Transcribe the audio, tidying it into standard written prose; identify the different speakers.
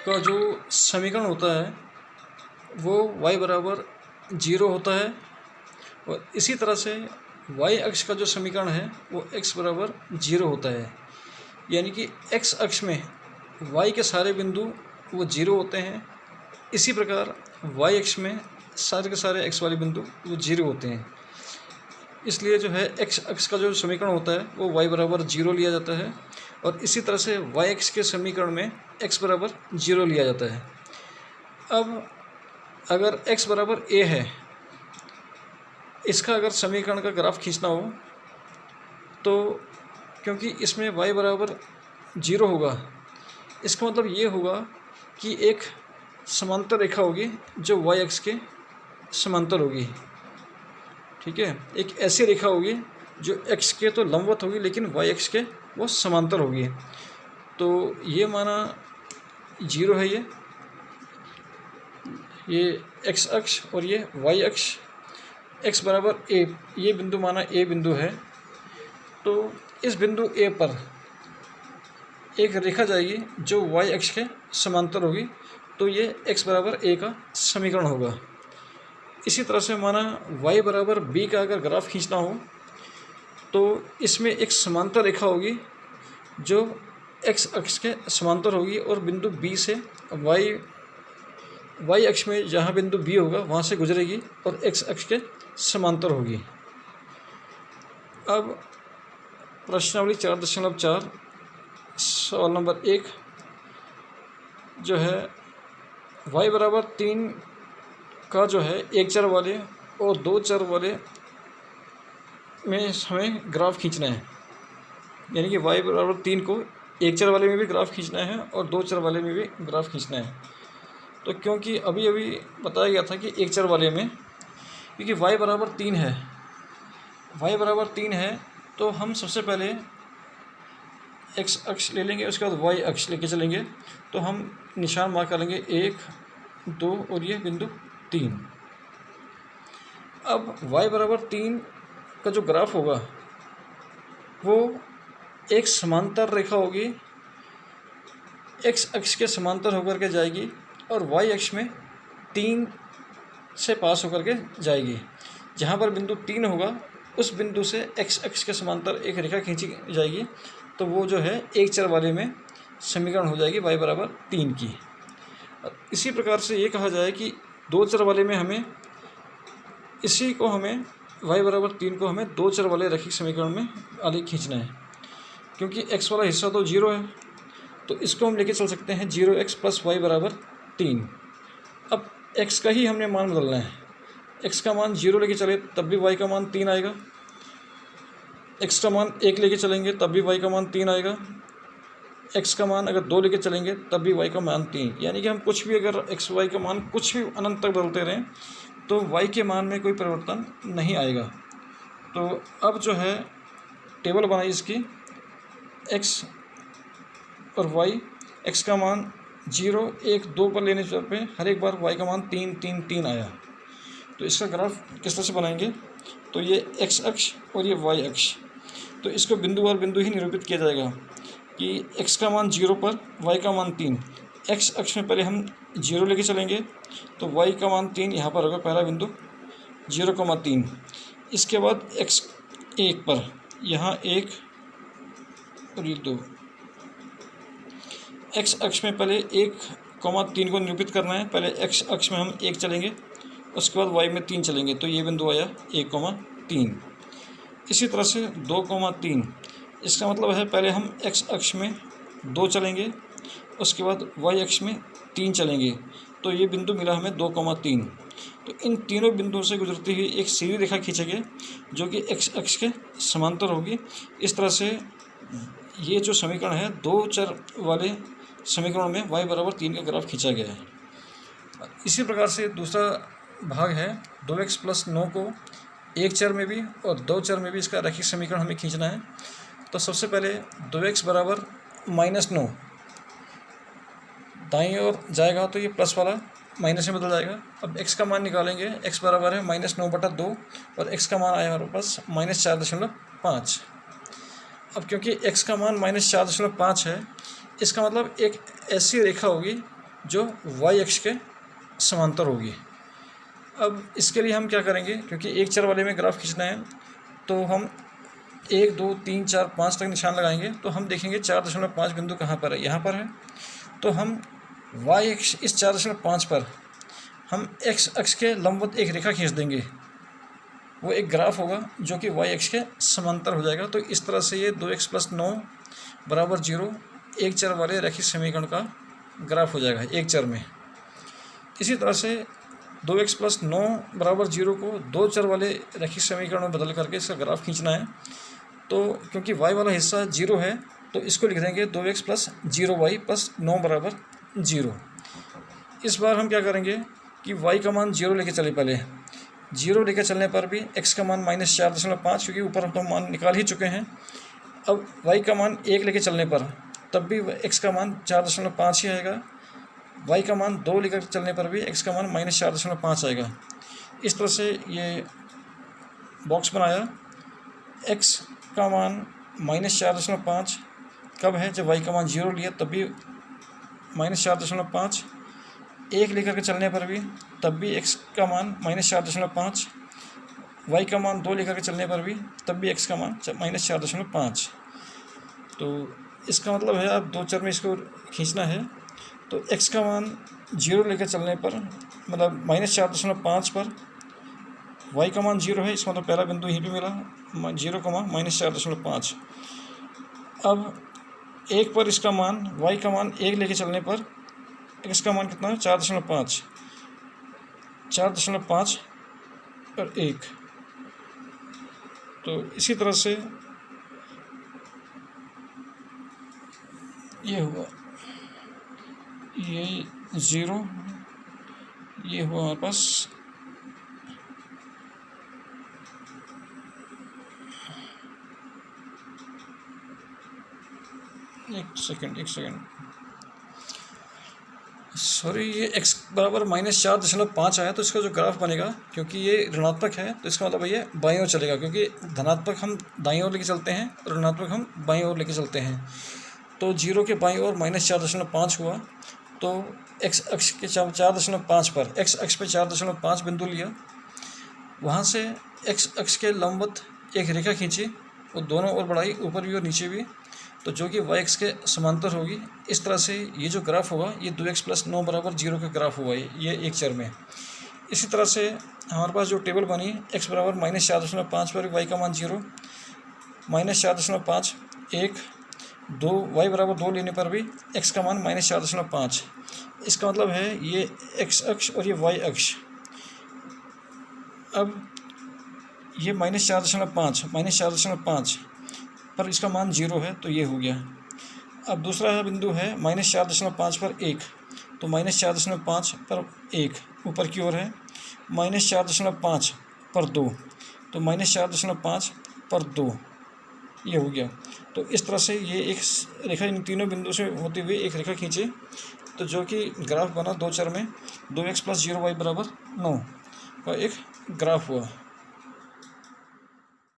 Speaker 1: का जो समीकरण होता है वो y बराबर 0 होता है, और इसी तरह से y अक्ष का जो समीकरण है वो x बराबर 0 होता है। यानी कि x अक्ष में y के सारे बिंदु वो 0 होते हैं, इसी प्रकार y अक्ष में सारे के सारे x वाले बिंदु वो 0 होते हैं। इसलिए जो है x अक्ष का जो समीकरण होता है वो y बराबर 0 लिया जाता है, और इसी तरह से y अक्ष के समीकरण में x बराबर 0 लिया जाता है। अब अगर x बराबर a है, इसका अगर समीकरण का ग्राफ खींचना हो तो क्योंकि इसमें y बराबर 0 होगा, इसका मतलब ये होगा कि एक समांतर रेखा होगी जो y अक्ष के समांतर होगी। ठीक है, एक ऐसी रेखा होगी जो x के तो लंबवत होगी लेकिन y अक्ष के वो समांतर होगी। तो ये माना 0 है, ये x अक्ष और ये y अक्ष, x बराबर a, ये बिंदु माना a बिंदु है। तो इस बिंदु a पर एक रेखा जाएगी जो y अक्ष के समांतर होगी, तो ये x बराबर a का समीकरण होगा। इसी तरह से माना y बराबर b का अगर ग्राफ खींचना हो तो इसमें एक समांतर रेखा होगी जो x अक्ष के समांतर होगी, और बिंदु b से y अक्ष में जहाँ बिंदु b होगा वहाँ से गुजरेगी और x अक्ष के समांतर होगी। अब प्रश्नावली 4.4 सवाल नंबर 1 जो है y बराबर 3 का जो है एक चर वाले और दो चर वाले में हमें ग्राफ खींचना है। यानी कि y बराबर 3 को एक चर वाले में भी ग्राफ खींचना है और दो चर वाले में भी ग्राफ खींचना है। तो क्योंकि अभी अभी बताया गया था कि एक चर वाले में, क्योंकि y बराबर 3 है, y बराबर 3 है तो हम सबसे पहले x अक्ष ले लेंगे, उसके बाद y अक्ष लेके चलेंगे। तो हम निशान मार्क करेंगे 1, 2 और ये बिंदु 3। अब y बराबर 3 का जो ग्राफ होगा वो एक समांतर रेखा होगी, x अक्ष के समांतर होकर के जाएगी और y अक्ष में 3 से पास होकर के जाएगी। जहाँ पर बिंदु 3 होगा उस बिंदु से x अक्ष के समांतर एक रेखा खींची जाएगी, तो वो जो है एक चर वाले में समीकरण हो जाएगी y बराबर 3 की। इसी प्रकार से ये कहा जाए कि दो चर वाले में हमें इसी को हमें y बराबर 3 को हमें दो चर वाले रैखिक समीकरण में आगे खींचना है। क्योंकि x वाला हिस्सा तो 0 है तो इसको हम लेके चल सकते हैं 0x प्लस y बराबर 3। अब x का ही हमने मान बदलना है, x का मान 0 लेके चले तब भी y का मान 3 आएगा, x का मान 1 लेके चलेंगे तब भी y का मान 3 आएगा, x का मान अगर 2 लेके चलेंगे तब भी y का मान 3। यानी कि हम कुछ भी अगर x y का मान कुछ भी अनंत तक बदलते रहें तो y के मान में कोई परिवर्तन नहीं आएगा। तो अब जो है टेबल बनाई इसकी, x और y, x का मान 0, 1, 2 पर लेने पे हर एक बार y का मान 3, 3, 3 आया। तो इसका ग्राफ किस तरह से बनाएंगे, तो ये x अक्ष और ये y अक्ष, तो इसको बिंदु और बिंदु ही निरूपित किया जाएगा कि x का मान 0 पर y का मान 3। x अक्ष में पहले हम 0 लेके चलेंगे तो y का मान 3 यहाँ पर होगा, पहला बिंदु 0,3। इसके बाद x 1 पर यहाँ 1 और ये 2। x अक्ष में पहले 1,3 को निरूपित करना है, पहले x अक्ष में हम 1 चलेंगे, उसके बाद y में 3 चलेंगे, तो ये बिंदु आया 1,3। इसी तरह से 2,3, इसका मतलब है पहले हम x अक्ष में 2 चलेंगे, उसके बाद y अक्ष में 3 चलेंगे, तो ये बिंदु मिला हमें 2,3। तो इन तीनों बिंदुओं से गुजरती हुई एक सीधी रेखा खींचेंगे जो कि x अक्ष के समांतर होगी। इस तरह से ये जो समीकरण है दो चर वाले समीकरण में y बराबर 3 का ग्राफ खींचा गया है। इसी प्रकार से दूसरा भाग है 2x प्लस 9 को एक चर में भी और दो चर में भी इसका रैखिक समीकरण हमें खींचना है। तो सबसे पहले 2x बराबर -9 दाईं ओर जाएगा तो ये प्लस वाला माइनस में बदल जाएगा। अब x का मान निकालेंगे, x बराबर है -9/2 और x का मान आया हमारे पास -4.5। अब क्योंकि x का मान -4.5 है, इसका मतलब एक ऐसी रेखा होगी जो वाई अक्ष के समांतर होगी। अब इसके लिए हम क्या करेंगे, क्योंकि एक चर वाले में ग्राफ खींचना है तो हम 1 2 3 4 5 तक निशान लगाएंगे। तो हम देखेंगे 4.5 बिंदु कहाँ पर है, यहाँ पर है। तो हम वाई अक्ष इस 4.5 पर हम एक्स अक्ष के लंबवत एक रेखा खींच देंगे। वो एक ग्राफ होगा जो कि वाई अक्ष के समांतर हो जाएगा। तो इस तरह से ये 2x + 9 = 0 एक चर वाले रैखिक समीकरण का ग्राफ हो जाएगा एक चर में। इसी तरह से 2x + 9 = 0 को दो चर वाले रैखिक समीकरण में बदल करके इसका ग्राफ खींचना है। तो क्योंकि y वाला हिस्सा 0 है तो इसको लिख देंगे 2x + 0y + 9 = 0। इस बार हम क्या करेंगे कि y का मान 0 लेके चले। पहले 0 लेके चलने पर भी x का मान -4.5, क्योंकि ऊपर हम तो मान निकाल ही चुके हैं। अब y का मान 1 लेके चलने पर तब भी x का मान 4.5 ही आएगा। y का मान 2 लेकर चलने पर भी x का मान -4.5 आएगा। इस तरह से ये बॉक्स बनाया। x का मान -4.5 कब है, जब y का मान 0 लिया तब भी -4.5, 1 लेकर के चलने पर भी तब भी x का मान -4.5, y का मान 2 लेकर के चलने पर भी तब भी x का मान -4.5। तो इसका मतलब है अब दो चर में इसको खींचना है। तो x का मान 0 लेकर चलने पर मतलब -4.5 पर y का मान 0 है, इसका मतलब पहला बिंदु यहीं पे मिला 0, -4.5। अब 1 पर इसका मान y का मान 1 लेके चलने पर x का मान कितना है 4.5, 4.5 और 1। तो इसी तरह से ये हुआ, ये 0, ये हुआ हमारे पास एक सेकेंड सॉरी, ये x बराबर -4.5 आया। तो इसका जो ग्राफ बनेगा, क्योंकि ये ऋणात्मक है तो इसका मतलब ये बाईं ओर चलेगा, क्योंकि धनात्मक हम दाईं ओर लेके चलते हैं और ऋणात्मक हम बाईं ओर लेके चलते हैं। तो 0 के बाईं ओर -4.5 हुआ। तो x अक्ष के 4.5 पर x अक्ष पे 4.5 बिंदु लिया, वहाँ से x अक्ष के लंबवत एक रेखा खींची, वो दोनों ओर बढ़ाई, ऊपर भी और नीचे भी, तो जो कि y अक्ष के समांतर होगी। इस तरह से ये जो ग्राफ होगा ये 2x + 9 = 0 का ग्राफ हुआ ये एक चर में। इसी तरह से हमारे पास जो टेबल बनी x बराबर -4.5 पर y का मान 0, -4.5 1 2, y बराबर 2 लेने पर भी x का मान -4.5। इसका मतलब है ये x अक्ष और ये y अक्ष। अब ये -4.5 पर इसका मान 0 है तो ये हो गया। अब दूसरा है बिंदु है -4.5 पर 1, तो -4.5 पर 1 ऊपर की ओर है, -4.5 पर 2, तो -4.5 पर 2 ये हो गया। तो इस तरह से ये एक रेखा इन तीनों बिंदु से होते हुए एक रेखा खींचे, तो जो कि ग्राफ बना दो चर में 2x + 0y = 9 का एक ग्राफ हुआ।